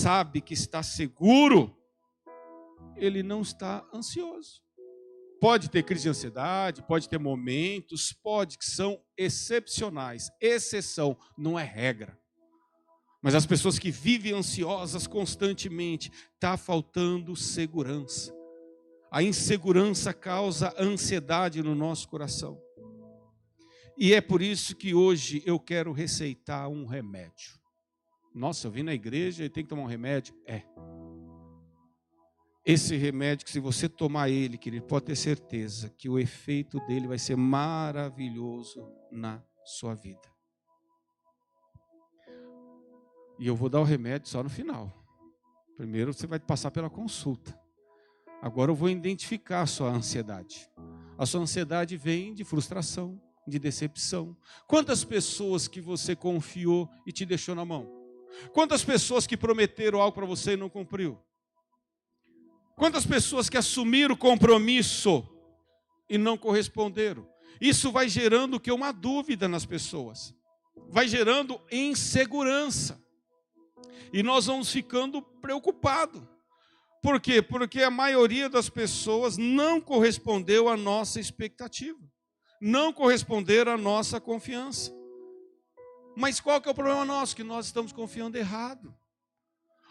sabe que está seguro, ele não está ansioso. Pode ter crise de ansiedade, pode ter momentos, pode que são excepcionais. Exceção, não é regra. Mas as pessoas que vivem ansiosas constantemente, está faltando segurança. A insegurança causa ansiedade no nosso coração. E é por isso que hoje eu quero receitar um remédio. Nossa, eu vim na igreja e tem que tomar um remédio? Esse remédio, que se você tomar ele, querido, pode ter certeza que o efeito dele vai ser maravilhoso na sua vida. E eu vou dar o remédio só no final. Primeiro você vai passar pela consulta. Agora eu vou identificar a sua ansiedade. A sua ansiedade vem de frustração, de decepção. Quantas pessoas que você confiou e te deixou na mão? Quantas pessoas que prometeram algo para você e não cumpriu? Quantas pessoas que assumiram o compromisso e não corresponderam? Isso vai gerando o que? Uma dúvida nas pessoas. Vai gerando insegurança. E nós vamos ficando preocupados. Por quê? Porque a maioria das pessoas não correspondeu à nossa expectativa. Não corresponderam à nossa confiança. Mas qual que é o problema nosso? Que nós estamos confiando errado.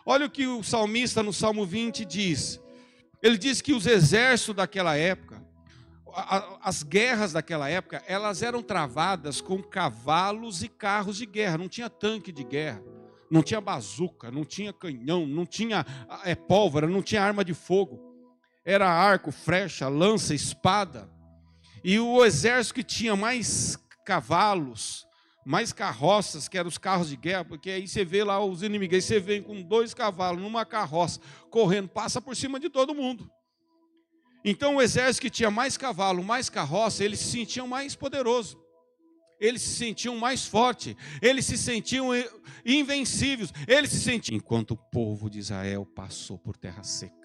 Olha o que o salmista no Salmo 20 diz. Ele diz que os exércitos daquela época, as guerras daquela época, elas eram travadas com cavalos e carros de guerra. Não tinha tanque de guerra, não tinha bazuca, não tinha canhão, não tinha pólvora, não tinha arma de fogo. Era arco, flecha, lança, espada. E o exército que tinha mais cavalos, mais carroças, que eram os carros de guerra, porque aí você vê lá os inimigos, aí você vem com 2 cavalos numa carroça, correndo, passa por cima de todo mundo. Então o exército que tinha mais cavalo, mais carroça, eles se sentiam mais poderosos, eles se sentiam mais fortes, eles se sentiam invencíveis, eles se sentiam... Enquanto o povo de Israel passou por terra seca.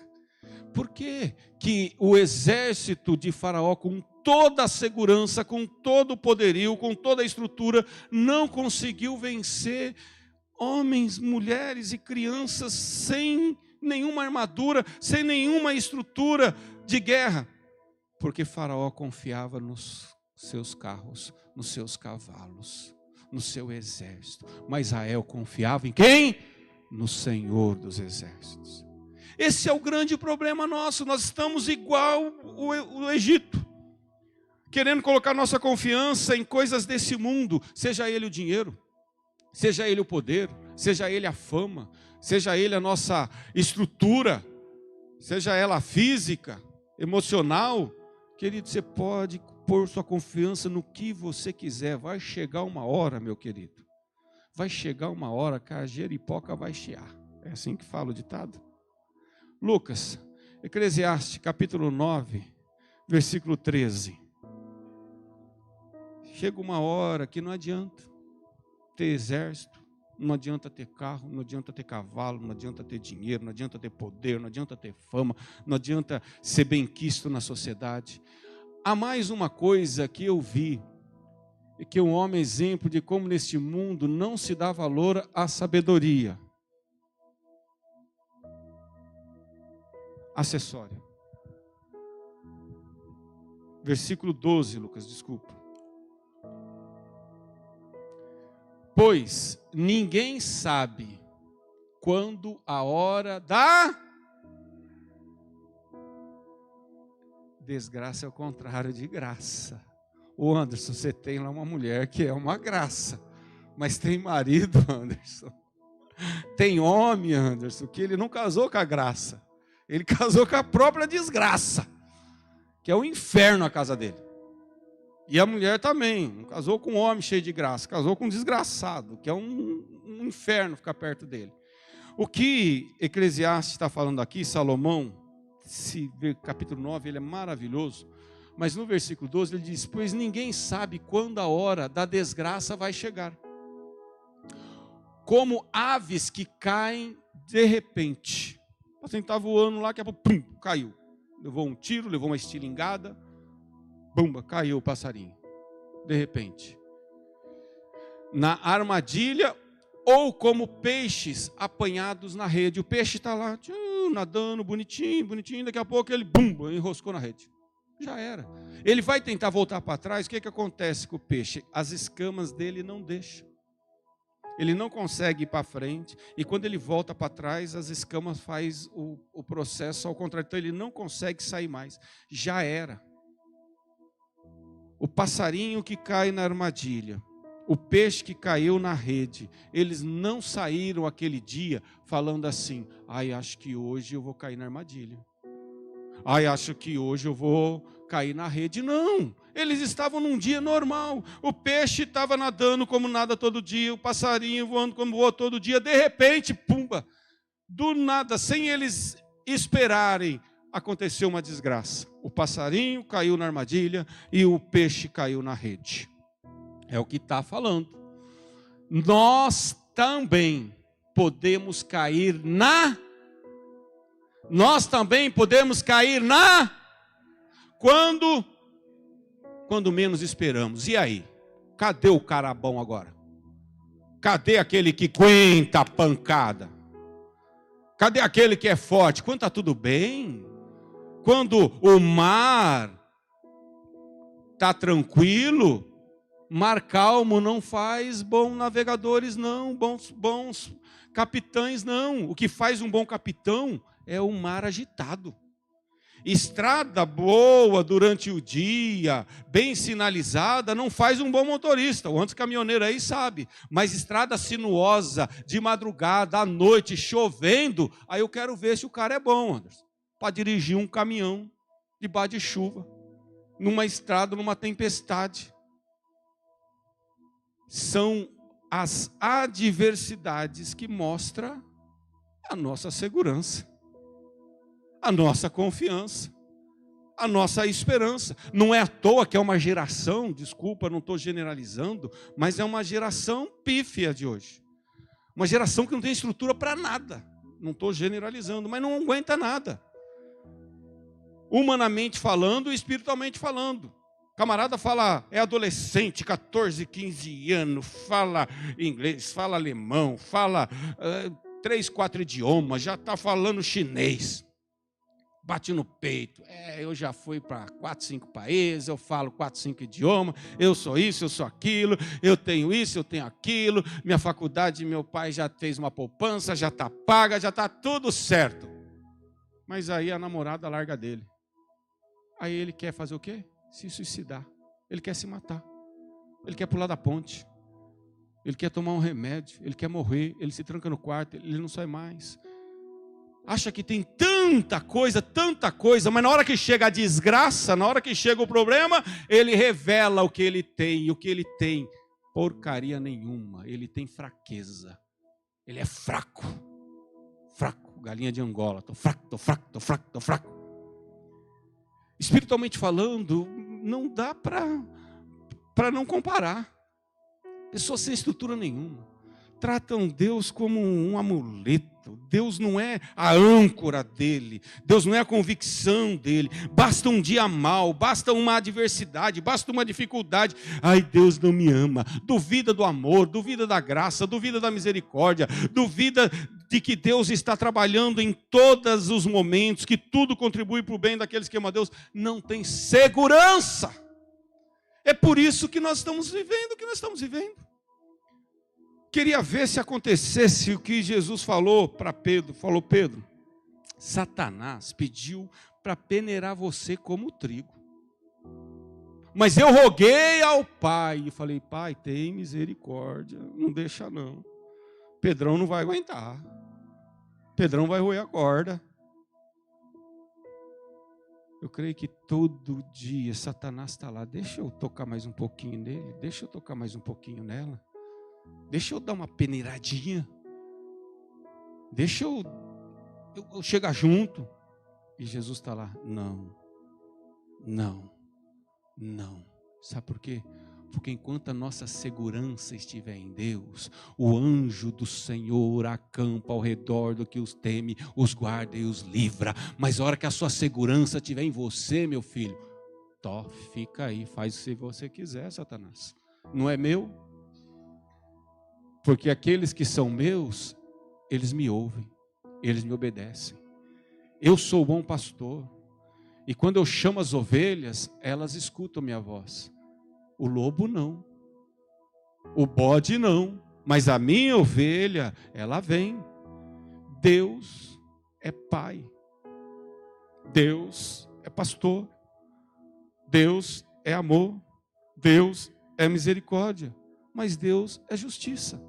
Por que que o exército de Faraó, com toda a segurança, com todo o poderio, com toda a estrutura, não conseguiu vencer homens, mulheres e crianças sem nenhuma armadura, sem nenhuma estrutura de guerra? Porque Faraó confiava nos seus carros, nos seus cavalos, no seu exército. Mas Israel confiava em quem? No Senhor dos exércitos. Esse é o grande problema nosso. Nós estamos igual o Egito, querendo colocar nossa confiança em coisas desse mundo, seja ele o dinheiro, seja ele o poder, seja ele a fama, seja ele a nossa estrutura, seja ela física, emocional. Querido, você pode pôr sua confiança no que você quiser. Vai chegar uma hora, meu querido, vai chegar uma hora que a jeripoca vai chiar. É assim que fala o ditado. Lucas, Eclesiastes, capítulo 9, versículo 13. Chega uma hora que não adianta ter exército, não adianta ter carro, não adianta ter cavalo, não adianta ter dinheiro, não adianta ter poder, não adianta ter fama, não adianta ser benquisto na sociedade. Há mais uma coisa que eu vi, e que é um homem exemplo de como neste mundo não se dá valor à sabedoria. Acessório. Versículo 12, Lucas, desculpa. Pois ninguém sabe quando a hora da desgraça é o contrário de graça. Ô Anderson, você tem lá uma mulher que é uma graça, mas tem marido, Anderson, tem homem, Anderson, que ele não casou com a graça, ele casou com a própria desgraça, que é o inferno a casa dele. E a mulher também, não casou com um homem cheio de graça, casou com um desgraçado, que é um inferno ficar perto dele. O que Eclesiastes está falando aqui, Salomão, se ver capítulo 9, ele é maravilhoso, mas no versículo 12 ele diz: pois ninguém sabe quando a hora da desgraça vai chegar, como aves que caem de repente. Você estava voando lá, que a pouco, pum, caiu, levou um tiro, levou uma estilingada, bumba, caiu o passarinho, de repente. Na armadilha ou como peixes apanhados na rede. O peixe está lá, nadando, bonitinho, bonitinho, daqui a pouco ele, bum, enroscou na rede. Já era. Ele vai tentar voltar para trás, o que acontece com o peixe? As escamas dele não deixam. Ele não consegue ir para frente, e quando ele volta para trás, as escamas faz o processo ao contrário, então ele não consegue sair mais. Já era. O passarinho que cai na armadilha, o peixe que caiu na rede, eles não saíram aquele dia falando assim: ai, acho que hoje eu vou cair na armadilha. Ai, acho que hoje eu vou cair na rede. Não, eles estavam num dia normal. O peixe estava nadando como nada todo dia, o passarinho voando como voa todo dia. De repente, pumba, do nada, sem eles esperarem, aconteceu uma desgraça. O passarinho caiu na armadilha e o peixe caiu na rede. É o que está falando. Nós também podemos cair Nós também podemos cair quando menos esperamos. E aí? Cadê o cara bom agora? Cadê aquele que aguenta a pancada? Cadê aquele que é forte? Quando está tudo bem? Quando o mar está tranquilo? Mar calmo não faz bons navegadores, não, bons capitães, não. O que faz um bom capitão é o mar agitado. Estrada boa durante o dia, bem sinalizada, não faz um bom motorista. O antes caminhoneiro aí sabe. Mas estrada sinuosa, de madrugada, à noite, chovendo, aí eu quero ver se o cara é bom, Anderson, para dirigir um caminhão debaixo de chuva, numa estrada, numa tempestade. São as adversidades que mostram a nossa segurança, a nossa confiança, a nossa esperança. Não é à toa que é uma geração, desculpa, não estou generalizando, mas é uma geração pífia de hoje. Uma geração que não tem estrutura para nada. Não estou generalizando, mas não aguenta nada. Humanamente falando e espiritualmente falando. Camarada fala, é adolescente, 14, 15 anos, fala inglês, fala alemão, fala 3, 4 idiomas, já está falando chinês. Bate no peito. Eu já fui para 4, 5 países, eu falo 4, 5 idiomas, eu sou isso, eu sou aquilo, eu tenho isso, eu tenho aquilo, minha faculdade, meu pai já fez uma poupança, já está paga, já está tudo certo. Mas aí a namorada larga dele. Aí ele quer fazer o quê? Se suicidar. Ele quer se matar. Ele quer pular da ponte. Ele quer tomar um remédio. Ele quer morrer. Ele se tranca no quarto. Ele não sai mais. Acha que tem tanta coisa, mas na hora que chega a desgraça, na hora que chega o problema, ele revela o que ele tem. E o que ele tem? Porcaria nenhuma. Ele tem fraqueza. Ele é fraco. Fraco. Galinha de Angola. Estou fraco, estou fraco, estou fraco, estou fraco. Espiritualmente falando, não dá para não comparar. Pessoas sem estrutura nenhuma tratam Deus como um amuleto. Deus não é a âncora dele, Deus não é a convicção dele. Basta um dia mal, basta uma adversidade, basta uma dificuldade. Ai, Deus não me ama. Duvida do amor, duvida da graça, duvida da misericórdia, duvida de que Deus está trabalhando em todos os momentos, que tudo contribui para o bem daqueles que amam a Deus. Não tem segurança. É por isso que nós estamos vivendo o que nós estamos vivendo. Queria ver se acontecesse o que Jesus falou para Pedro. Falou, Pedro, Satanás pediu para peneirar você como trigo. Mas eu roguei ao Pai. E falei, Pai, tem misericórdia. Não deixa não. Pedrão não vai aguentar. Pedrão vai roer a corda. Eu creio que todo dia Satanás está lá. Deixa eu tocar mais um pouquinho nele. Deixa eu tocar mais um pouquinho nela. Deixa eu dar uma peneiradinha. Deixa eu chegar junto. E Jesus está lá. Não. Sabe por quê? Porque enquanto a nossa segurança estiver em Deus, o anjo do Senhor acampa ao redor do que os teme, os guarda e os livra. Mas a hora que a sua segurança estiver em você, meu filho, fica aí, faz o que você quiser, Satanás. Não é meu? Porque aqueles que são meus, eles me ouvem, eles me obedecem. Eu sou o bom pastor. E quando eu chamo as ovelhas, elas escutam minha voz. O lobo não. O bode não. Mas a minha ovelha, ela vem. Deus é pai. Deus é pastor. Deus é amor. Deus é misericórdia. Mas Deus é justiça.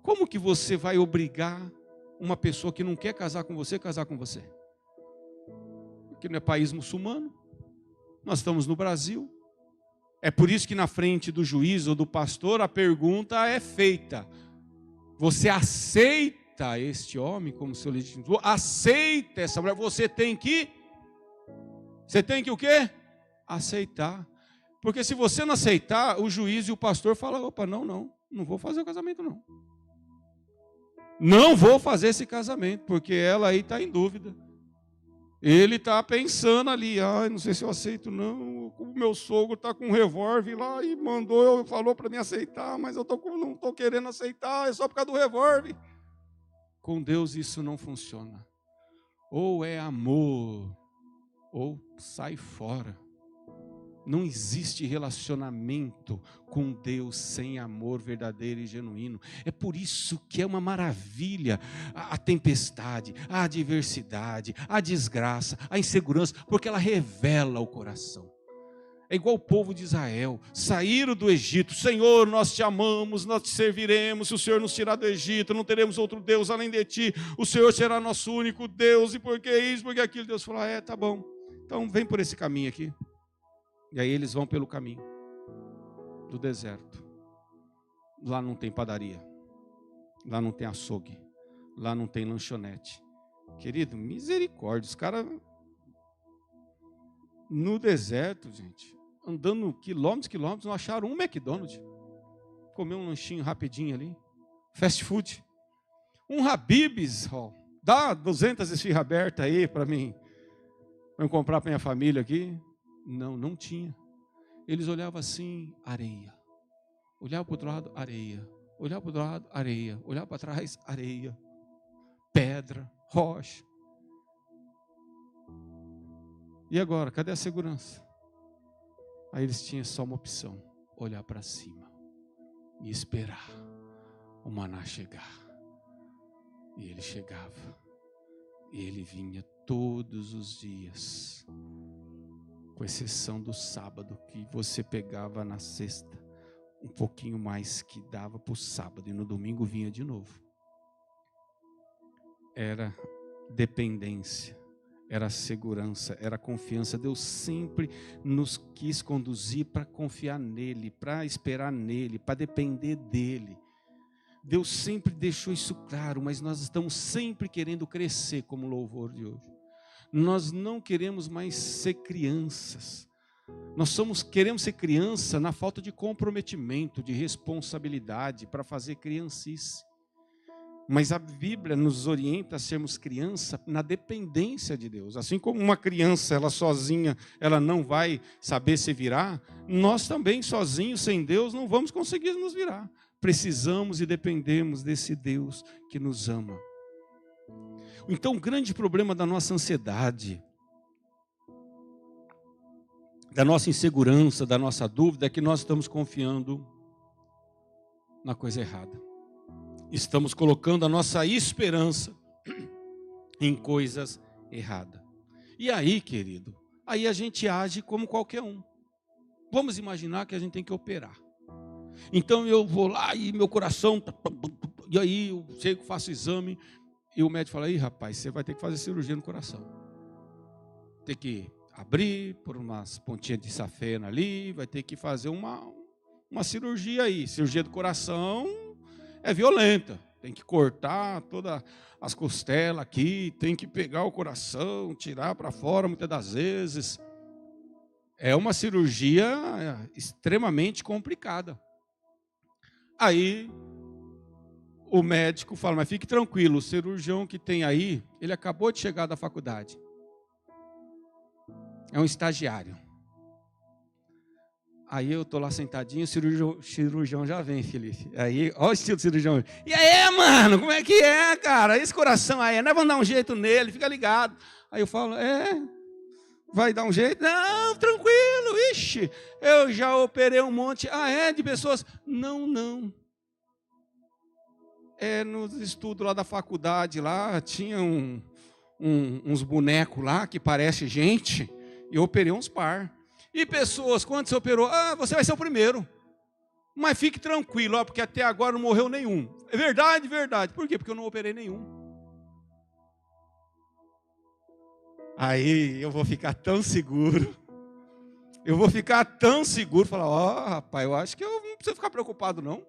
Como que você vai obrigar uma pessoa que não quer casar com você a casar com você? Porque não é país muçulmano. Nós estamos no Brasil. É por isso que na frente do juiz ou do pastor a pergunta é feita: você aceita este homem como seu legítimo? Aceita essa mulher? Você tem que o quê? Aceitar. Porque se você não aceitar, o juiz e o pastor falam: opa, não vou fazer o casamento não. Não vou fazer esse casamento, porque ela aí está em dúvida. Ele está pensando ali: não sei se eu aceito não. O meu sogro está com um revólver lá e falou para mim aceitar, mas eu não estou querendo aceitar, é só por causa do revólver. Com Deus isso não funciona. Ou é amor, ou sai fora. Não existe relacionamento com Deus sem amor verdadeiro e genuíno. É por isso que é uma maravilha a tempestade, a adversidade, a desgraça, a insegurança, porque ela revela o coração. É igual o povo de Israel, saíram do Egito: Senhor, nós te amamos, nós te serviremos, se o Senhor nos tirar do Egito, não teremos outro Deus além de ti, o Senhor será nosso único Deus, e por que isso, por que aquilo? Deus falou: tá bom, então vem por esse caminho aqui. E aí eles vão pelo caminho do deserto. Lá não tem padaria, lá não tem açougue, lá não tem lanchonete. Querido, misericórdia, os caras no deserto, gente, andando quilômetros, não acharam um McDonald's. Comer um lanchinho rapidinho ali, fast food. Um Habib's, dá 200 esfirras abertas aí para mim, para eu comprar para minha família aqui. Não tinha. Eles olhavam assim: areia. Olhavam para o outro lado: areia. Olhavam para o outro lado: areia. Olhavam para trás: areia. Pedra, rocha. E agora, cadê a segurança? Aí eles tinham só uma opção: olhar para cima e esperar o maná chegar. E ele chegava. E ele vinha todos os dias, com exceção do sábado, que você pegava na sexta um pouquinho mais que dava para o sábado, e no domingo vinha de novo. Era dependência, era segurança, era confiança. Deus sempre nos quis conduzir para confiar nele, para esperar nele, para depender dele. Deus sempre deixou isso claro, mas nós estamos sempre querendo crescer, como o louvor de hoje. Nós não queremos mais ser crianças. Queremos ser criança na falta de comprometimento, de responsabilidade para fazer criancice. Mas a Bíblia nos orienta a sermos criança na dependência de Deus. Assim como uma criança, ela sozinha, ela não vai saber se virar, nós também sozinhos, sem Deus, não vamos conseguir nos virar. Precisamos e dependemos desse Deus que nos ama. Então, o grande problema da nossa ansiedade, da nossa insegurança, da nossa dúvida, é que nós estamos confiando na coisa errada. Estamos colocando a nossa esperança em coisas erradas. E aí, querido, aí a gente age como qualquer um. Vamos imaginar que a gente tem que operar. Então eu vou lá e meu coração, e aí eu chego, faço o exame, e o médico fala: aí rapaz, você vai ter que fazer cirurgia no coração. Tem que abrir por umas pontinhas de safena ali, vai ter que fazer uma cirurgia aí. Cirurgia do coração é violenta, tem que cortar todas as costelas aqui, tem que pegar o coração, tirar para fora muitas das vezes. É uma cirurgia extremamente complicada. Aí o médico fala: mas fique tranquilo, o cirurgião que tem aí, ele acabou de chegar da faculdade. É um estagiário. Aí eu tô lá sentadinho, o cirurgião já vem, Felipe. Aí, olha o estilo do cirurgião. E aí, mano, como é que é, cara? Esse coração aí, nós vamos dar um jeito nele, fica ligado. Aí eu falo, vai dar um jeito? Não, tranquilo, ixi, eu já operei um monte. De pessoas? Não. Nos estudos lá da faculdade, lá, tinha uns bonecos lá que parece gente, e eu operei uns par. E pessoas, quando você operou? Você vai ser o primeiro. Mas fique tranquilo, porque até agora não morreu nenhum. É verdade, verdade. Por quê? Porque eu não operei nenhum. Aí eu vou ficar tão seguro. Falar, rapaz, eu acho que eu não preciso ficar preocupado, não.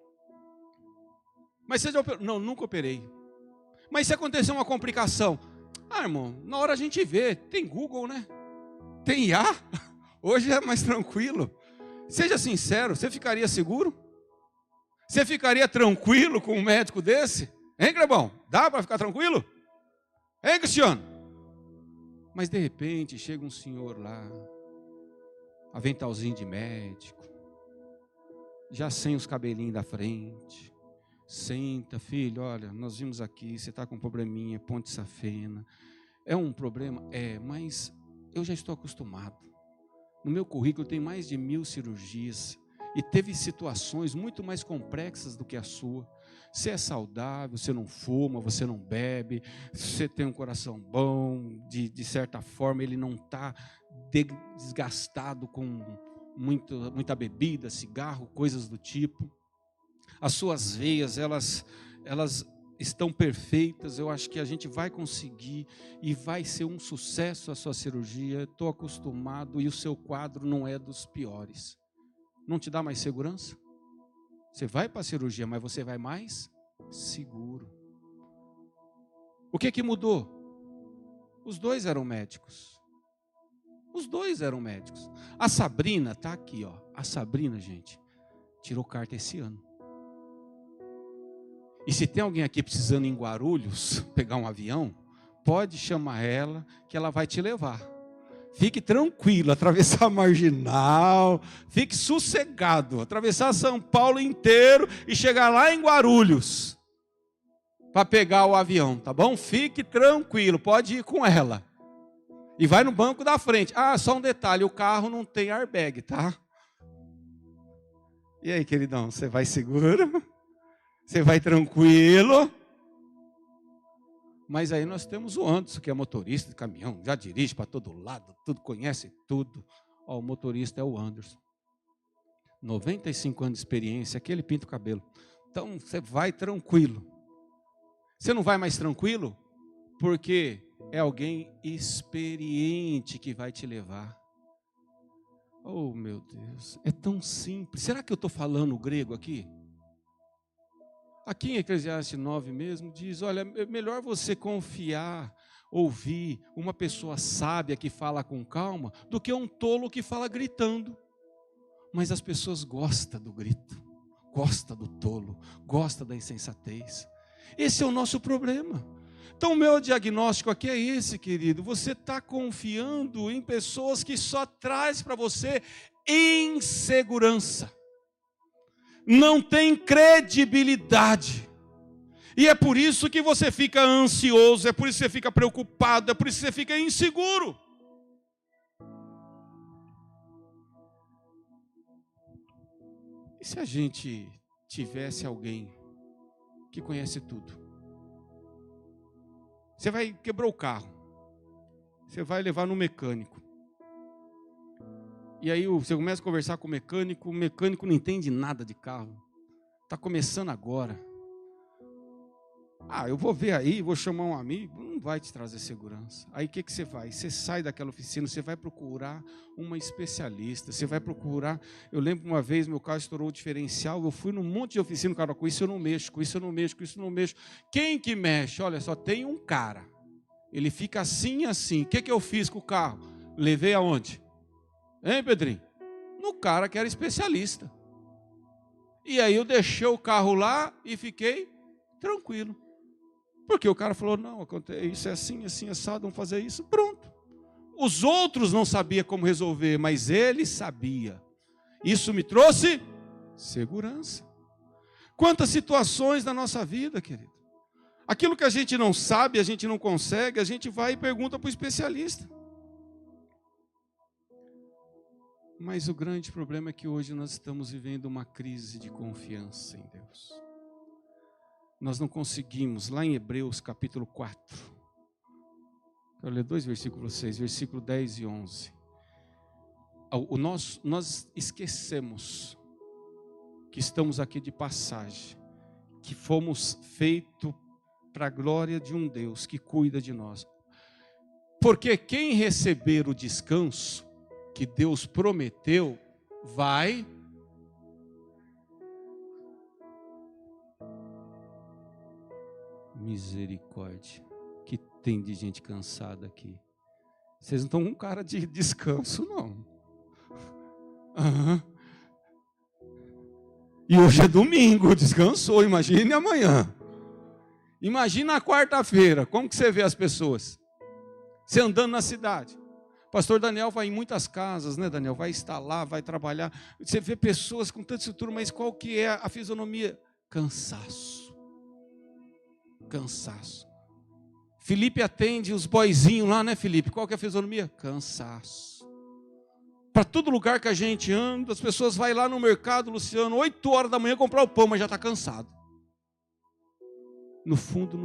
Mas você já operou? Não, nunca operei. Mas se acontecer uma complicação? Irmão, na hora a gente vê. Tem Google, né? Tem IA. Hoje é mais tranquilo. Seja sincero, você ficaria seguro? Você ficaria tranquilo com um médico desse? Hein, Clebão? Dá para ficar tranquilo? Hein, Cristiano? Mas de repente chega um senhor lá, aventalzinho de médico, já sem os cabelinhos da frente. Senta, filho, olha, nós vimos aqui, você está com um probleminha, ponte safena. É um problema? Mas eu já estou acostumado. No meu currículo tem mais de 1000 cirurgias e teve situações muito mais complexas do que a sua. Você é saudável, você não fuma, você não bebe, você tem um coração bom, de certa forma ele não está desgastado com muita bebida, cigarro, coisas do tipo. As suas veias, elas estão perfeitas, eu acho que a gente vai conseguir e vai ser um sucesso a sua cirurgia, estou acostumado e o seu quadro não é dos piores. Não te dá mais segurança? Você vai para a cirurgia, mas você vai mais seguro. O que mudou? Os dois eram médicos. A Sabrina está aqui, ó. A Sabrina, gente, tirou carta esse ano. E se tem alguém aqui precisando ir em Guarulhos, pegar um avião, pode chamar ela, que ela vai te levar. Fique tranquilo, atravessar a Marginal, fique sossegado, atravessar São Paulo inteiro e chegar lá em Guarulhos, para pegar o avião, tá bom? Fique tranquilo, pode ir com ela. E vai no banco da frente. Só um detalhe, o carro não tem airbag, tá? E aí, queridão, você vai seguro? Você vai tranquilo? Mas aí nós temos o Anderson, que é motorista de caminhão, já dirige para todo lado, tudo, conhece tudo. O motorista é o Anderson. 95 anos de experiência, aqui ele pinta o cabelo. Então você vai tranquilo. Você não vai mais tranquilo? Porque é alguém experiente que vai te levar. Oh, meu Deus, é tão simples. Será que eu estou falando grego aqui? Aqui em Eclesiastes 9 mesmo diz, olha, é melhor você confiar, ouvir uma pessoa sábia que fala com calma, do que um tolo que fala gritando. Mas as pessoas gostam do grito, gostam do tolo, gostam da insensatez. Esse é o nosso problema. Então o meu diagnóstico aqui é esse, querido. Você está confiando em pessoas que só traz para você insegurança. Não tem credibilidade. E é por isso que você fica ansioso, é por isso que você fica preocupado, é por isso que você fica inseguro. E se a gente tivesse alguém que conhece tudo? Você vai quebrar o carro, você vai levar no mecânico. E aí você começa a conversar com o mecânico não entende nada de carro. Está começando agora. Eu vou ver aí, vou chamar um amigo, não vai te trazer segurança. Aí o que você faz? Você sai daquela oficina, você vai procurar uma especialista, você vai procurar. Eu lembro uma vez, meu carro estourou o diferencial, eu fui num monte de oficina, cara, com isso eu não mexo, com isso eu não mexo, com isso eu não mexo. Quem que mexe? Olha, só tem um cara. Ele fica assim, assim. O que eu fiz com o carro? Levei aonde? Hein, Pedrinho? No cara que era especialista. E aí eu deixei o carro lá e fiquei tranquilo. Porque o cara falou, não, isso é assim, assim, assado, vamos fazer isso, pronto. Os outros não sabiam como resolver, mas ele sabia. Isso me trouxe segurança. Quantas situações na nossa vida, querido. Aquilo que a gente não sabe, a gente não consegue, a gente vai e pergunta para o especialista. Mas o grande problema é que hoje nós estamos vivendo uma crise de confiança em Deus. Nós não conseguimos, lá em Hebreus capítulo 4, quero ler 2 versículos 6, versículo 10 e 11. Nós esquecemos que estamos aqui de passagem, que fomos feitos para a glória de um Deus que cuida de nós. Porque quem receber o descanso que Deus prometeu, vai misericórdia, que tem de gente cansada aqui. Vocês não estão com cara de descanso, não. E hoje é domingo, descansou, imagine amanhã. Imagina a quarta-feira, como que você vê as pessoas? Você andando na cidade. Pastor Daniel vai em muitas casas, né, Daniel? Vai estar lá, vai trabalhar. Você vê pessoas com tanta estrutura, mas qual que é a fisionomia? Cansaço. Cansaço. Felipe atende os boizinhos lá, né, Felipe? Qual que é a fisionomia? Cansaço. Para todo lugar que a gente anda, as pessoas vão lá no mercado, Luciano, 8 horas da manhã comprar o pão, mas já está cansado. No fundo,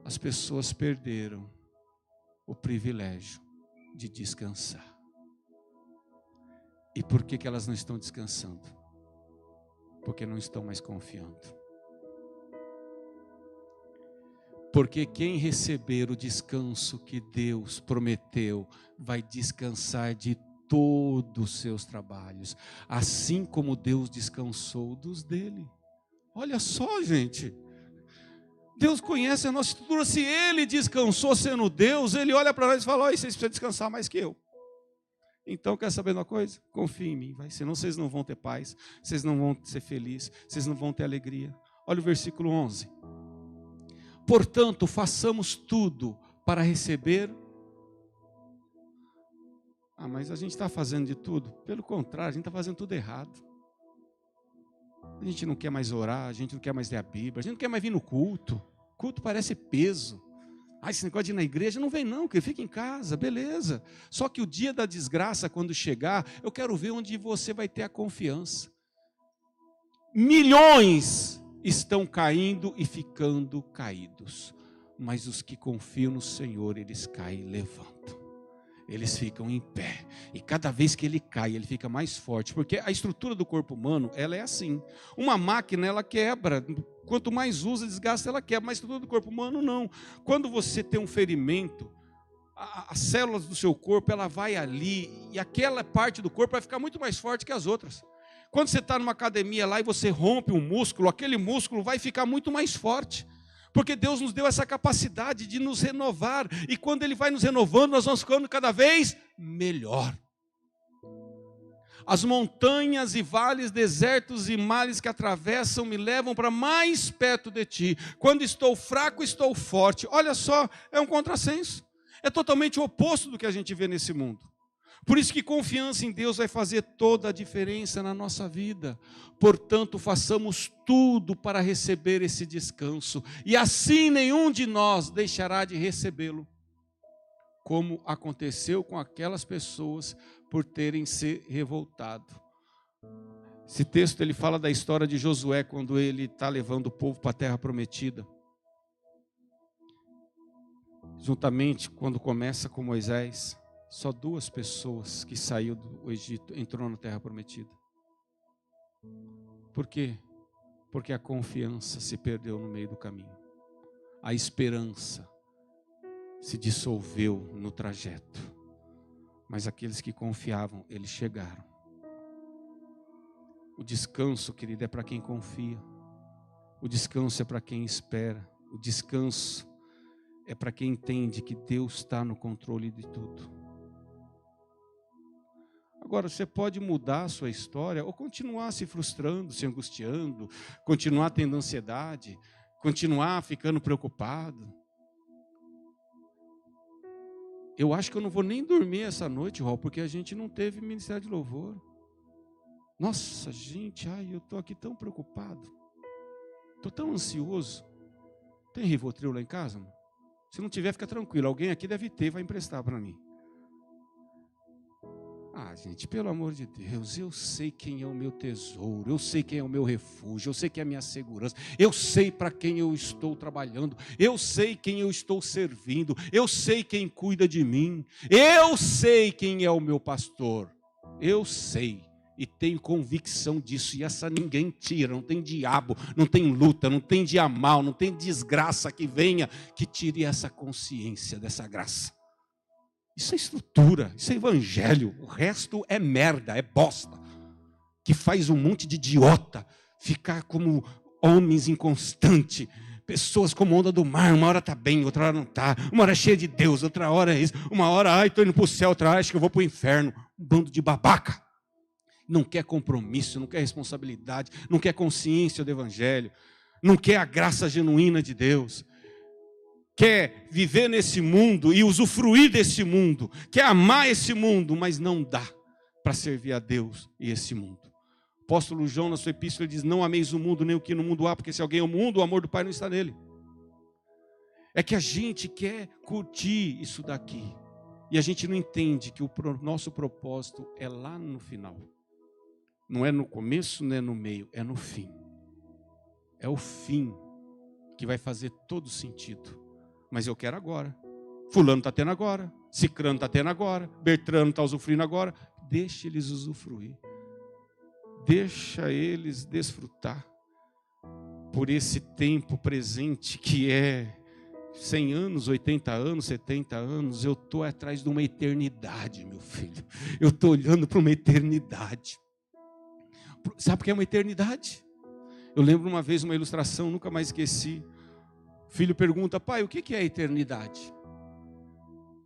as pessoas perderam o privilégio de descansar. E por que elas não estão descansando? Porque não estão mais confiando. Porque quem receber o descanso que Deus prometeu, vai descansar de todos os seus trabalhos, assim como Deus descansou dos dele. Olha só, gente. Deus conhece a nossa estrutura. Se Ele descansou sendo Deus, Ele olha para nós e fala: olha, vocês precisam descansar mais que eu. Então, quer saber de uma coisa? Confie em mim, vai. Senão vocês não vão ter paz, vocês não vão ser felizes, vocês não vão ter alegria. Olha o versículo 11. Portanto, façamos tudo para receber. Mas a gente está fazendo de tudo. Pelo contrário, a gente está fazendo tudo errado. A gente não quer mais orar, a gente não quer mais ler a Bíblia, a gente não quer mais vir no culto. Culto parece peso. Esse negócio de ir na igreja, não vem não, que fica em casa, beleza. Só que o dia da desgraça, quando chegar, eu quero ver onde você vai ter a confiança. Milhões estão caindo e ficando caídos. Mas os que confiam no Senhor, eles caem e levantam. Eles ficam em pé, e cada vez que ele cai, ele fica mais forte, porque a estrutura do corpo humano, ela é assim, uma máquina, ela quebra, quanto mais usa, desgasta, ela quebra, mas a estrutura do corpo humano não. Quando você tem um ferimento, as células do seu corpo, ela vai ali, e aquela parte do corpo vai ficar muito mais forte que as outras. Quando você está numa academia lá, e você rompe um músculo, aquele músculo vai ficar muito mais forte, porque Deus nos deu essa capacidade de nos renovar, e quando Ele vai nos renovando, nós vamos ficando cada vez melhor. As montanhas e vales, desertos e mares que atravessam, me levam para mais perto de Ti. Quando estou fraco, estou forte. Olha só, é um contrassenso. É totalmente o oposto do que a gente vê nesse mundo. Por isso que confiança em Deus vai fazer toda a diferença na nossa vida. Portanto, façamos tudo para receber esse descanso, e assim nenhum de nós deixará de recebê-lo, como aconteceu com aquelas pessoas por terem se revoltado. Esse texto ele fala da história de Josué, quando ele está levando o povo para a terra prometida. Juntamente, quando começa com Moisés, só 2 pessoas que saíram do Egito entrou na terra prometida. Por quê? Porque a confiança se perdeu no meio do caminho. A esperança se dissolveu no trajeto. Mas aqueles que confiavam, eles chegaram. O descanso, querido, é para quem confia. O descanso é para quem espera. O descanso é para quem entende que Deus está no controle de tudo. Agora, você pode mudar a sua história ou continuar se frustrando, se angustiando, continuar tendo ansiedade, continuar ficando preocupado. Eu acho que eu não vou nem dormir essa noite, Raul, porque a gente não teve ministério de louvor. Nossa, gente, eu estou aqui tão preocupado. Estou tão ansioso. Tem Rivotril lá em casa, mano? Se não tiver, fica tranquilo. Alguém aqui deve ter, vai emprestar para mim. Gente, pelo amor de Deus, eu sei quem é o meu tesouro, eu sei quem é o meu refúgio, eu sei quem é a minha segurança, eu sei para quem eu estou trabalhando, eu sei quem eu estou servindo, eu sei quem cuida de mim, eu sei quem é o meu pastor, eu sei e tenho convicção disso, e essa ninguém tira, não tem diabo, não tem luta, não tem dia mal, não tem desgraça que venha, que tire essa consciência dessa graça. Isso é estrutura, isso é evangelho, o resto é merda, é bosta, que faz um monte de idiota ficar como homens inconstantes, pessoas como onda do mar, uma hora está bem, outra hora não está, uma hora é cheia de Deus, outra hora é isso, uma hora, estou indo para o céu, outra hora acho que eu vou para o inferno, um bando de babaca, não quer compromisso, não quer responsabilidade, não quer consciência do evangelho, não quer a graça genuína de Deus, quer viver nesse mundo e usufruir desse mundo, quer amar esse mundo, mas não dá para servir a Deus e esse mundo. O apóstolo João, na sua epístola, diz: não ameis o mundo, nem o que no mundo há, porque se alguém ama o mundo, o amor do Pai não está nele. É que a gente quer curtir isso daqui, e a gente não entende que o nosso propósito é lá no final. Não é no começo, não é no meio, é no fim. É o fim que vai fazer todo sentido. Mas eu quero agora. Fulano está tendo agora. Cicrano está tendo agora. Bertrano está usufruindo agora. Deixa eles usufruir. Deixa eles desfrutar. Por esse tempo presente que é 100 anos, 80 anos, 70 anos. Eu estou atrás de uma eternidade, meu filho. Eu estou olhando para uma eternidade. Sabe o que é uma eternidade? Eu lembro uma vez uma ilustração, nunca mais esqueci. O filho pergunta: pai, o que é a eternidade?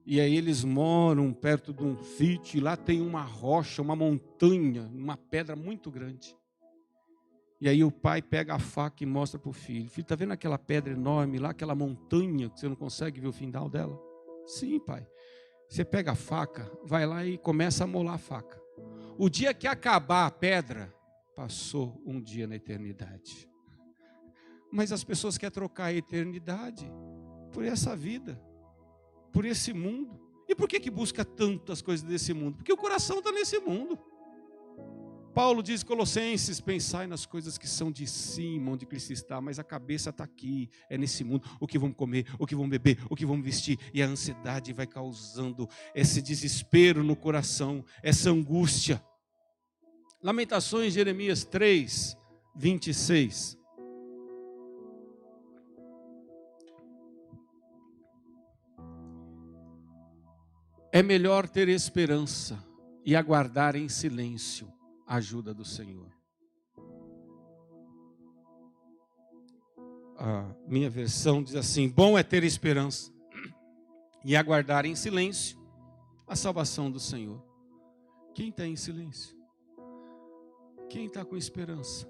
E aí eles moram perto de um sítio, e lá tem uma rocha, uma montanha, uma pedra muito grande. E aí o pai pega a faca e mostra para o filho: filho, está vendo aquela pedra enorme lá, aquela montanha que você não consegue ver o final dela? Sim, pai. Você pega a faca, vai lá e começa a molar a faca. O dia que acabar a pedra, passou um dia na eternidade. Mas as pessoas querem trocar a eternidade por essa vida, por esse mundo. E por que busca tantas coisas desse mundo? Porque o coração está nesse mundo. Paulo diz em Colossenses: pensai nas coisas que são de cima, onde Cristo está, mas a cabeça está aqui, é nesse mundo. O que vamos comer, o que vamos beber, o que vamos vestir. E a ansiedade vai causando esse desespero no coração, essa angústia. Lamentações, Jeremias 3, 26. É melhor ter esperança e aguardar em silêncio a ajuda do Senhor. A minha versão diz assim: bom é ter esperança e aguardar em silêncio a salvação do Senhor. Quem está em silêncio? Quem está com esperança?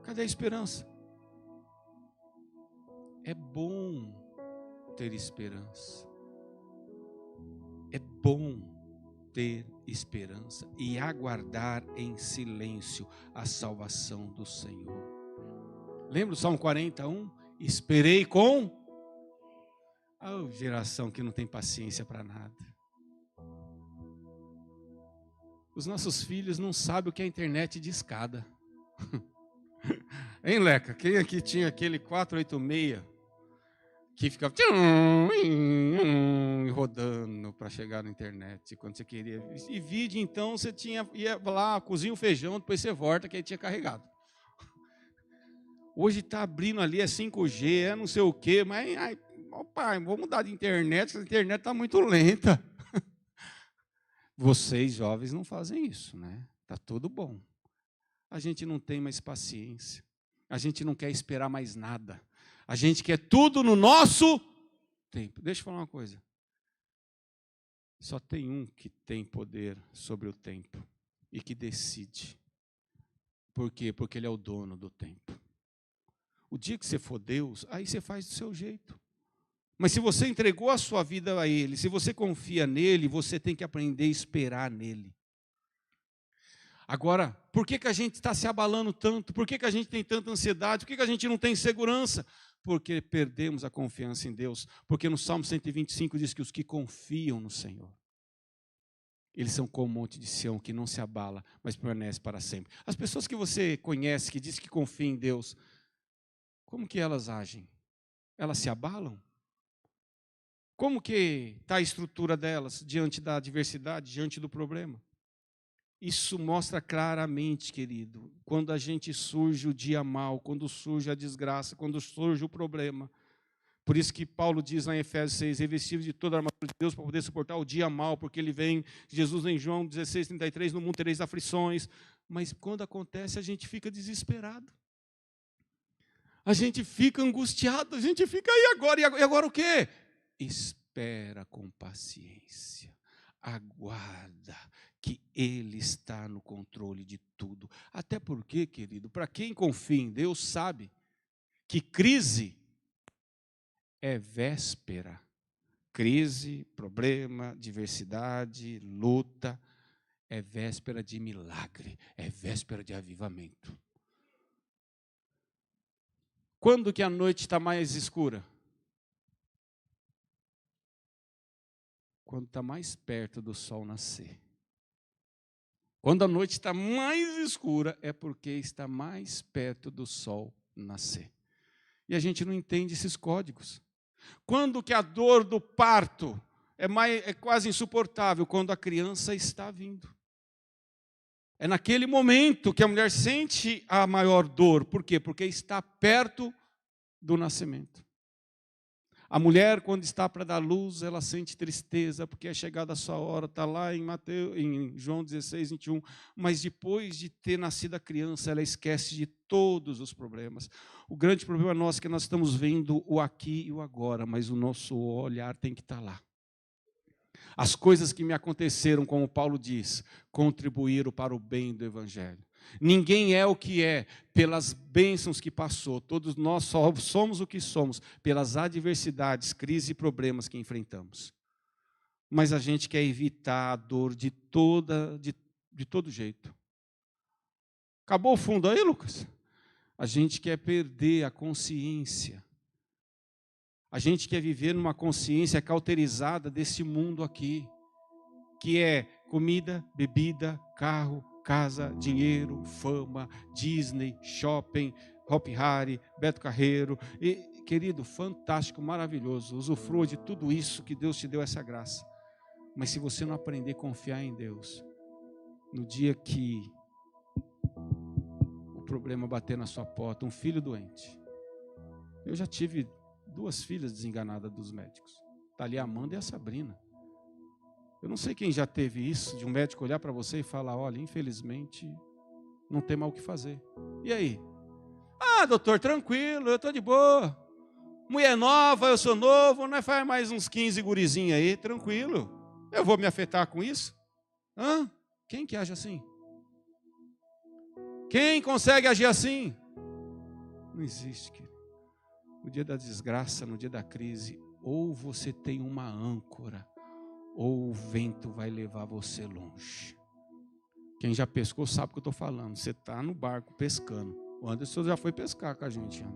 Cadê a esperança? É bom ter esperança. É bom ter esperança e aguardar em silêncio a salvação do Senhor. Lembra o Salmo 41? Esperei com... geração que não tem paciência para nada. Os nossos filhos não sabem o que é internet de escada. Hein, Leca? Quem aqui tinha aquele 486 que ficava rodando para chegar na internet quando você queria? E vídeo, então, você ia lá, cozinha o feijão, depois você volta, que aí tinha carregado. Hoje está abrindo ali, é 5G, é não sei o quê, mas, pai, vou mudar de internet, a internet está muito lenta. Vocês, jovens, não fazem isso, né? Está tudo bom. A gente não tem mais paciência. A gente não quer esperar mais nada. A gente quer tudo no nosso tempo. Deixa eu falar uma coisa. Só tem um que tem poder sobre o tempo e que decide. Por quê? Porque ele é o dono do tempo. O dia que você for Deus, aí você faz do seu jeito. Mas se você entregou a sua vida a Ele, se você confia nele, você tem que aprender a esperar nele. Agora, por que a gente está se abalando tanto? Por que a gente tem tanta ansiedade? Por que a gente não tem segurança? Porque perdemos a confiança em Deus. Porque no Salmo 125 diz que os que confiam no Senhor, eles são como o monte de Sião, que não se abala, mas permanece para sempre. As pessoas que você conhece, que diz que confiam em Deus, como que elas agem? Elas se abalam? Como que está a estrutura delas diante da adversidade, diante do problema? Isso mostra claramente, querido, quando a gente surge o dia mal, quando surge a desgraça, quando surge o problema. Por isso que Paulo diz lá em Efésios 6, revestidos de toda a armadura de Deus para poder suportar o dia mal, porque ele vem, Jesus em João 16:33, no mundo tereis aflições. Mas quando acontece, a gente fica desesperado. A gente fica angustiado, a gente fica, e agora? E agora o quê? Espera com paciência, aguarda, que Ele está no controle de tudo. Até porque, querido, para quem confia em Deus, sabe que crise é véspera. Crise, problema, diversidade, luta, é véspera de milagre, é véspera de avivamento. Quando que a noite está mais escura? Quando está mais perto do sol nascer. Quando a noite está mais escura, é porque está mais perto do sol nascer. E a gente não entende esses códigos. Quando que a dor do parto é quase insuportável? Quando a criança está vindo. É naquele momento que a mulher sente a maior dor. Por quê? Porque está perto do nascimento. A mulher, quando está para dar luz, ela sente tristeza, porque é chegada a sua hora, está lá em João 16:21. Mas depois de ter nascido a criança, ela esquece de todos os problemas. O grande problema nosso é que nós estamos vendo o aqui e o agora, mas o nosso olhar tem que estar lá. As coisas que me aconteceram, como Paulo diz, contribuíram para o bem do Evangelho. Ninguém é o que é pelas bênçãos que passou. Todos nós só somos o que somos pelas adversidades, crises e problemas que enfrentamos. Mas a gente quer evitar a dor de todo jeito. Acabou o fundo aí, Lucas? A gente quer perder a consciência. A gente quer viver numa consciência cauterizada desse mundo aqui, que é comida, bebida, carro, casa, dinheiro, fama, Disney, shopping, Hop Hari, Beto Carreiro. E, querido, fantástico, maravilhoso. Usufrua de tudo isso que Deus te deu essa graça. Mas se você não aprender a confiar em Deus, no dia que o problema bater na sua porta, um filho doente. Eu já tive 2 filhas desenganadas dos médicos. Está ali a Amanda e a Sabrina. Eu não sei quem já teve isso, de um médico olhar para você e falar, olha, infelizmente, não tem mais o que fazer. E aí? Ah, doutor, tranquilo, eu estou de boa. Mulher nova, eu sou novo, não é, faz mais uns 15 gurizinhos aí, tranquilo. Eu vou me afetar com isso? Hã? Quem que age assim? Quem consegue agir assim? Não existe, querido. No dia da desgraça, no dia da crise, ou você tem uma âncora, ou o vento vai levar você longe. Quem já pescou sabe o que eu estou falando. Você está no barco pescando. O Anderson já foi pescar com a gente, Ana.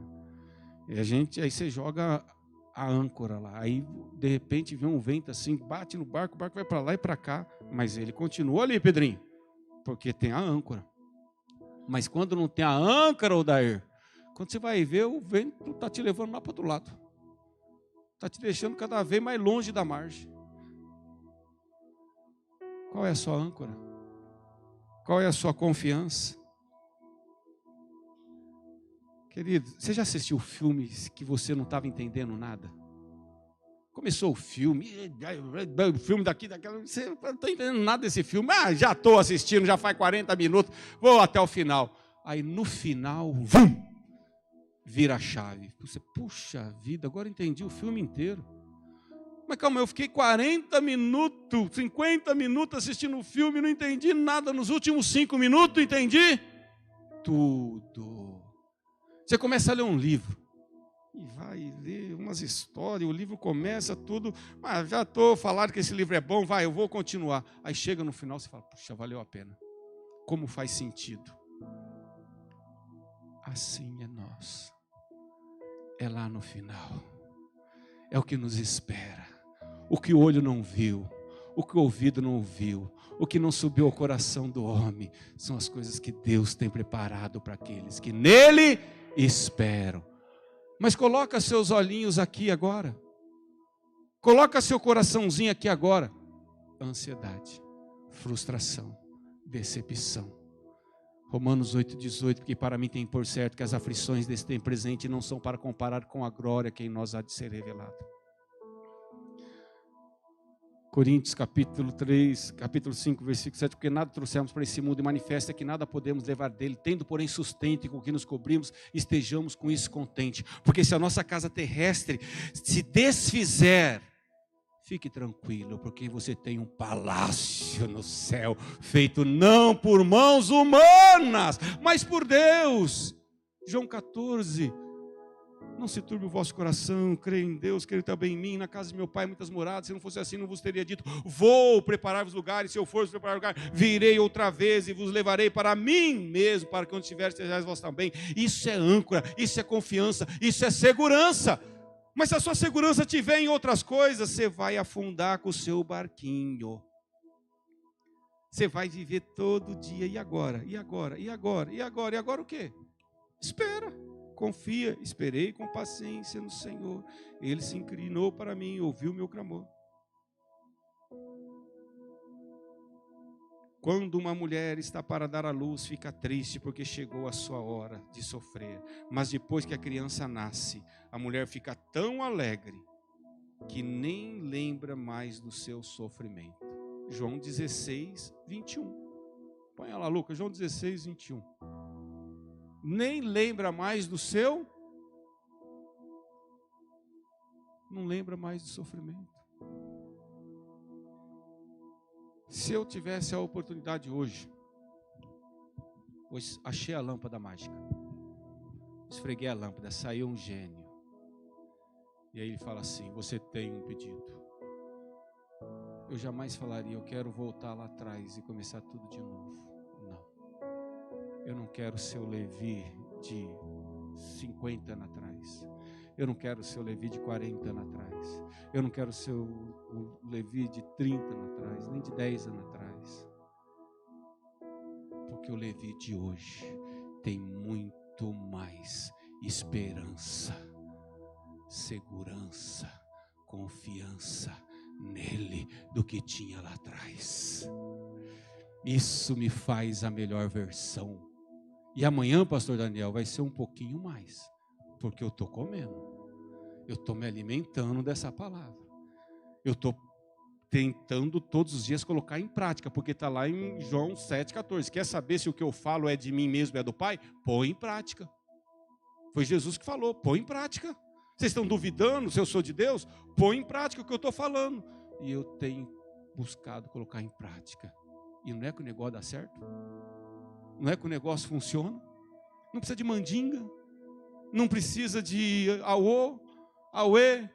E aí você joga a âncora lá. Aí, de repente, vem um vento assim, bate no barco, o barco vai para lá e para cá. Mas ele continua ali, Pedrinho, porque tem a âncora. Mas quando não tem a âncora, Odair, quando você vai ver, o vento está te levando lá para o outro lado. Está te deixando cada vez mais longe da margem. Qual é a sua âncora? Qual é a sua confiança? Querido, você já assistiu filmes que você não estava entendendo nada? Começou o filme daqui, daquela, você não está entendendo nada desse filme. Ah, já estou assistindo, já faz 40 minutos, vou até o final. Aí no final, vum, vira a chave. Você, puxa vida, agora entendi o filme inteiro. Mas calma, eu fiquei 40 minutos, 50 minutos assistindo o filme, não entendi nada. Nos últimos 5 minutos, entendi tudo. Você começa a ler um livro, e vai ler umas histórias, o livro começa tudo, mas já estou falando que esse livro é bom, vai, eu vou continuar. Aí chega no final, você fala, puxa, valeu a pena. como faz sentido. Assim é nós. É lá no final. É o que nos espera. O que o olho não viu, o que o ouvido não ouviu, o que não subiu ao coração do homem, são as coisas que Deus tem preparado para aqueles que nele esperam. Mas coloca seus olhinhos aqui agora. Coloca seu coraçãozinho aqui agora. Ansiedade, frustração, decepção. Romanos 8,18, porque para mim tem por certo que as aflições desse tempo presente não são para comparar com a glória que em nós há de ser revelada. Coríntios capítulo 3, capítulo 5, versículo 7, porque nada trouxemos para esse mundo e manifesta que nada podemos levar dele, tendo porém sustento e com o que nos cobrimos, estejamos com isso contente. Porque se a nossa casa terrestre se desfizer, fique tranquilo, porque você tem um palácio no céu, feito não por mãos humanas, mas por Deus. João 14, não se turbe o vosso coração, creia em Deus, creia também em mim, na casa de meu pai muitas moradas, se não fosse assim não vos teria dito, vou preparar-vos lugares, se eu for preparar lugar, virei outra vez e vos levarei para mim mesmo, para que onde estiver estejais vós também. Isso é âncora, isso é confiança, isso é segurança. Mas se a sua segurança estiver em outras coisas, você vai afundar com o seu barquinho. Você vai viver todo dia, e agora? E agora? E agora? E agora? E agora o quê? Espera, confia, esperei com paciência no Senhor. Ele se inclinou para mim, ouviu o meu clamor. Quando uma mulher está para dar à luz, fica triste porque chegou a sua hora de sofrer. Mas depois que a criança nasce, a mulher fica tão alegre que nem lembra mais do seu sofrimento. João 16, 21. Põe lá, Lucas, João 16, 21. Nem lembra mais do seu... Não lembra mais do sofrimento. Se eu tivesse a oportunidade hoje achei a lâmpada mágica, esfreguei a lâmpada, saiu um gênio, e aí ele fala assim, você tem um pedido. Eu jamais falaria, eu quero voltar lá atrás e começar tudo de novo. Não, eu não quero ser o Levi de 50 anos atrás. Eu não quero ser o Levi de 40 anos atrás. Eu não quero ser o Levi de 30 anos atrás, nem de 10 anos atrás. Porque o Levi de hoje tem muito mais esperança, segurança, confiança nele do que tinha lá atrás. Isso me faz a melhor versão. E amanhã, pastor Daniel, vai ser um pouquinho mais. Porque eu estou comendo, eu estou me alimentando dessa palavra, eu estou tentando todos os dias colocar em prática, porque está lá em João 7,14, quer saber se o que eu falo é de mim mesmo, é do Pai? Põe em prática, foi Jesus que falou, põe em prática. Vocês estão duvidando se eu sou de Deus? Põe em prática o que eu estou falando, e eu tenho buscado colocar em prática, e não é que o negócio dá certo, não é que o negócio funciona, não precisa de mandinga, não precisa de auê,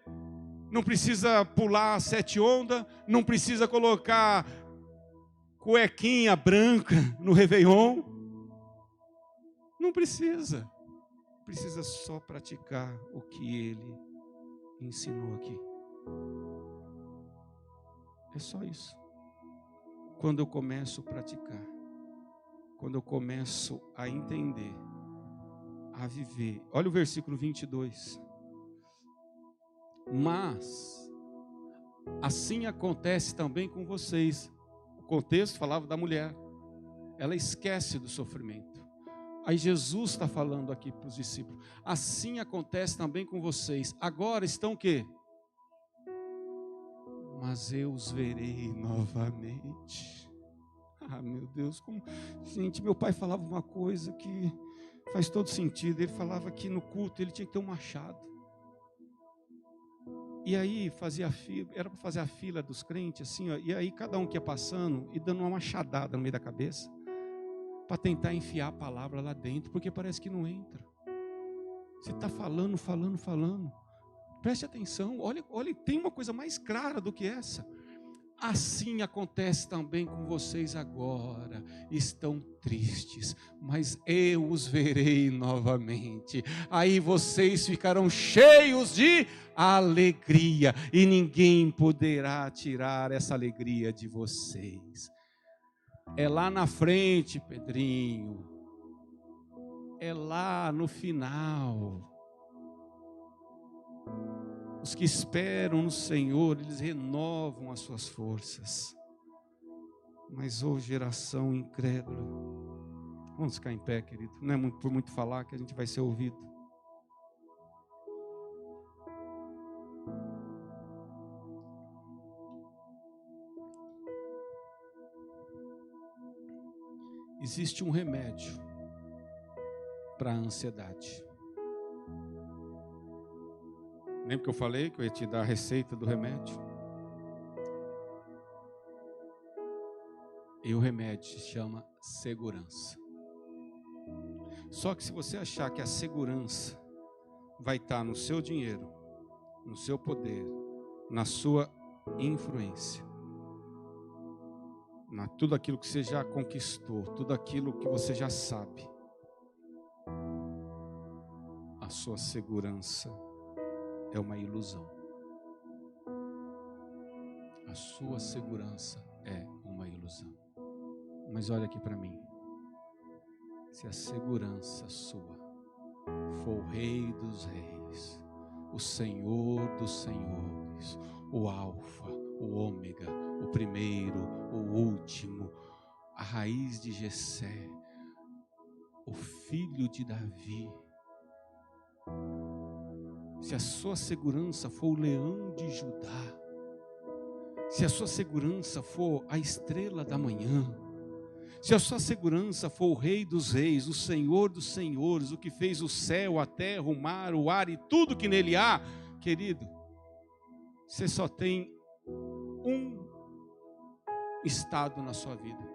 não precisa pular 7 ondas, não precisa colocar cuequinha branca no Réveillon. Não precisa. Precisa só praticar o que ele ensinou aqui. É só isso. Quando eu começo a praticar, quando eu começo a entender, a viver. Olha o versículo 22. Mas assim acontece também com vocês. O contexto falava da mulher. Ela esquece do sofrimento. Aí Jesus está falando aqui para os discípulos. Assim acontece também com vocês. Agora estão o quê? Mas eu os verei novamente. Ah, meu Deus, como... Gente, meu pai falava uma coisa que faz todo sentido. Ele falava que no culto ele tinha que ter um machado. E aí fazia fila, era para fazer a fila dos crentes, assim, ó, e aí cada um que ia passando e dando uma machadada no meio da cabeça, para tentar enfiar a palavra lá dentro, porque parece que não entra. Você está falando. Preste atenção, olha, tem uma coisa mais clara do que essa. Assim acontece também com vocês agora. Estão tristes, mas eu os verei novamente. Aí vocês ficarão cheios de alegria, e ninguém poderá tirar essa alegria de vocês. É lá na frente, Pedrinho. É lá no final. Os que esperam no Senhor, eles renovam as suas forças. Mas, ô geração incrédula, vamos ficar em pé, querido. Não é por muito falar que a gente vai ser ouvido. Existe um remédio para a ansiedade. Lembra que eu falei que eu ia te dar a receita do remédio? E o remédio se chama segurança. Só que se você achar que a segurança vai estar no seu dinheiro, no seu poder, na sua influência, na tudo aquilo que você já conquistou, tudo aquilo que você já sabe, a sua segurança é uma ilusão. A sua segurança é uma ilusão. Mas olha aqui para mim. Se a segurança sua for o Rei dos Reis, o Senhor dos Senhores, o Alfa, o Ômega, o primeiro, o último, a raiz de Jessé, o filho de Davi, se a sua segurança for o leão de Judá, se a sua segurança for a estrela da manhã, se a sua segurança for o Rei dos Reis, o Senhor dos Senhores, o que fez o céu, a terra, o mar, o ar e tudo que nele há, querido, você só tem um estado na sua vida: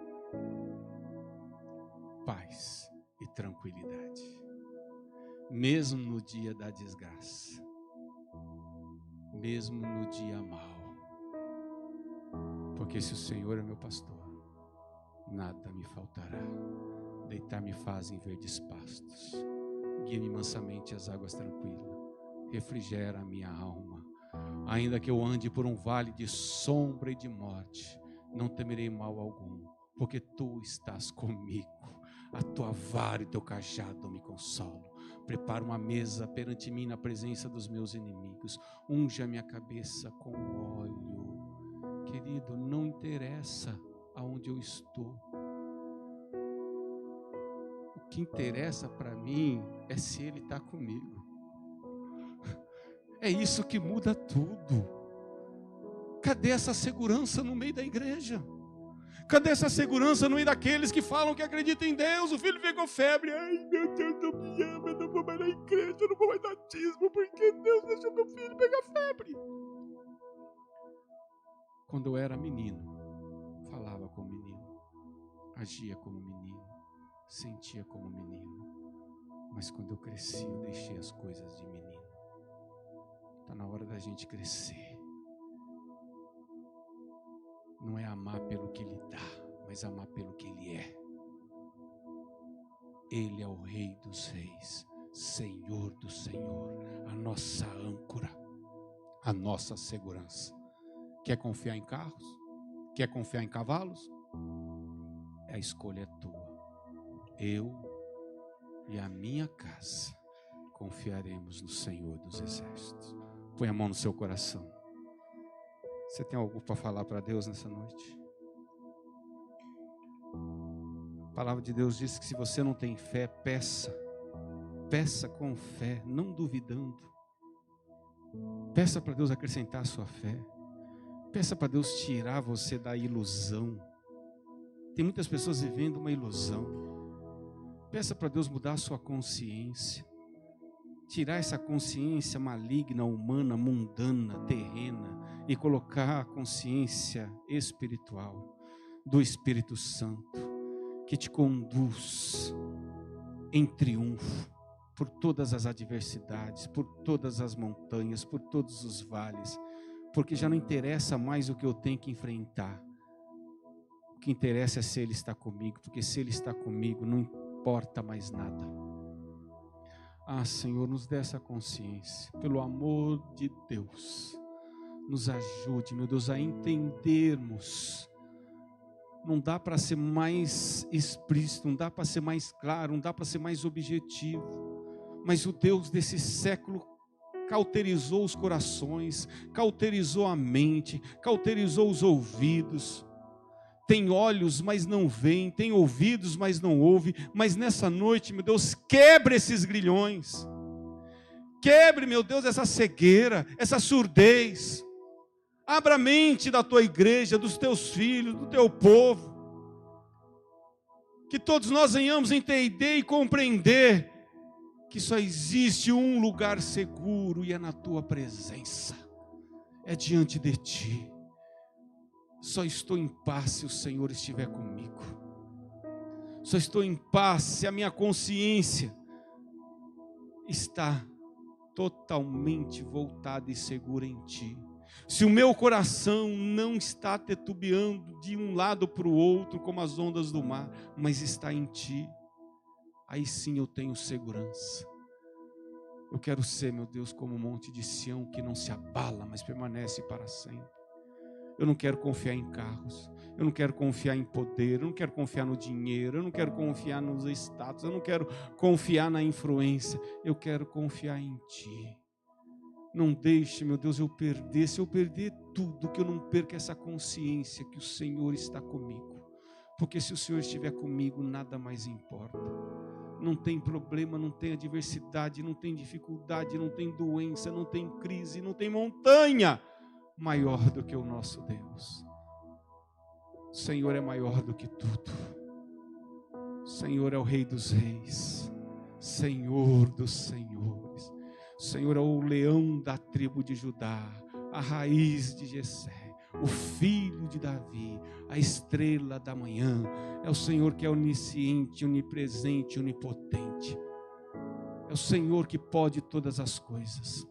paz e tranquilidade. Mesmo no dia da desgraça, mesmo no dia mau, porque se o Senhor é meu pastor, nada me faltará. Deitar-me faz em verdes pastos, guia-me mansamente às águas tranquilas, refrigera a minha alma. Ainda que eu ande por um vale de sombra e de morte, não temerei mal algum, porque tu estás comigo. A tua vara e teu cajado me consolam. Prepara uma mesa perante mim na presença dos meus inimigos. Unge a minha cabeça com óleo. Querido, não interessa aonde eu estou. O que interessa para mim é se Ele está comigo. É isso que muda tudo. Cadê essa segurança no meio da igreja? Cadê essa segurança no meio daqueles que falam que acreditam em Deus? O filho pegou febre. Ai, meu Deus não me ama, eu não vou mais na igreja, eu não vou mais batismo, porque Deus deixou meu filho pegar febre. Quando eu era menino, falava como menino, agia como menino, sentia como menino. Mas quando eu cresci, eu deixei as coisas de menino. Está na hora da gente crescer. Não é amar pelo que Ele dá, mas amar pelo que Ele é. Ele é o Rei dos Reis, Senhor do Senhor, a nossa âncora, a nossa segurança. Quer confiar em carros? Quer confiar em cavalos? A escolha é tua. Eu e a minha casa confiaremos no Senhor dos Exércitos. Põe a mão no seu coração. Você tem algo para falar para Deus nessa noite? A palavra de Deus diz que se você não tem fé, peça. Peça com fé, não duvidando. Peça para Deus acrescentar a sua fé. Peça para Deus tirar você da ilusão. Tem muitas pessoas vivendo uma ilusão. Peça para Deus mudar a sua consciência. Tirar essa consciência maligna, humana, mundana, terrena, e colocar a consciência espiritual do Espírito Santo, que te conduz em triunfo por todas as adversidades, por todas as montanhas, por todos os vales, porque já não interessa mais o que eu tenho que enfrentar. O que interessa é se Ele está comigo, porque se Ele está comigo, não importa mais nada. Ah, Senhor, nos dê essa consciência, pelo amor de Deus. Nos ajude, meu Deus, a entendermos. Não dá para ser mais explícito, não dá para ser mais claro, não dá para ser mais objetivo. Mas o Deus desse século cauterizou os corações, cauterizou a mente, cauterizou os ouvidos. Tem olhos, mas não veem, tem ouvidos, mas não ouve. Mas nessa noite, meu Deus, quebre esses grilhões. Quebre, meu Deus, essa cegueira, essa surdez. Abra a mente da tua igreja, dos teus filhos, do teu povo. Que todos nós venhamos entender e compreender que só existe um lugar seguro e é na tua presença. É diante de ti. Só estou em paz se o Senhor estiver comigo. Só estou em paz se a minha consciência está totalmente voltada e segura em ti. Se o meu coração não está titubeando de um lado para o outro como as ondas do mar, mas está em ti, aí sim eu tenho segurança. Eu quero ser, meu Deus, como o monte de Sião que não se abala, mas permanece para sempre. Eu não quero confiar em carros, eu não quero confiar em poder, eu não quero confiar no dinheiro, eu não quero confiar nos status, eu não quero confiar na influência, eu quero confiar em ti. Não deixe, meu Deus, eu perder. Se eu perder tudo, que eu não perca essa consciência que o Senhor está comigo. Porque se o Senhor estiver comigo, nada mais importa. Não tem problema, não tem adversidade, não tem dificuldade, não tem doença, não tem crise, não tem montanha maior do que o nosso Deus. O Senhor é maior do que tudo. O Senhor é o Rei dos Reis, Senhor dos Senhores. O Senhor é o leão da tribo de Judá, a raiz de Jessé, o filho de Davi, a estrela da manhã. É o Senhor que é onisciente, onipresente, onipotente. É o Senhor que pode todas as coisas.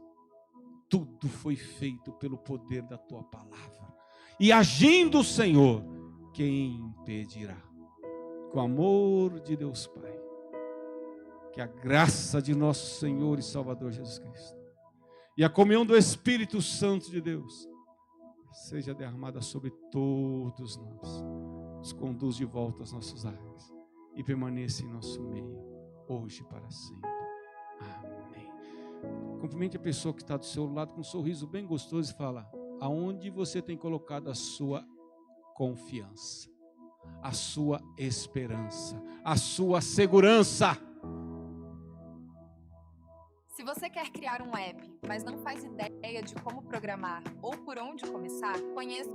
Tudo foi feito pelo poder da tua palavra. E agindo o Senhor, quem impedirá? Com o amor de Deus Pai, que a graça de nosso Senhor e Salvador Jesus Cristo e a comunhão do Espírito Santo de Deus seja derramada sobre todos nós, nos conduz de volta aos nossos lares e permaneça em nosso meio, hoje e para sempre. Amém. Cumprimente a pessoa que está do seu lado com um sorriso bem gostoso e fala: aonde você tem colocado a sua confiança, a sua esperança, a sua segurança? Se você quer criar um app, mas não faz ideia de como programar ou por onde começar, conheça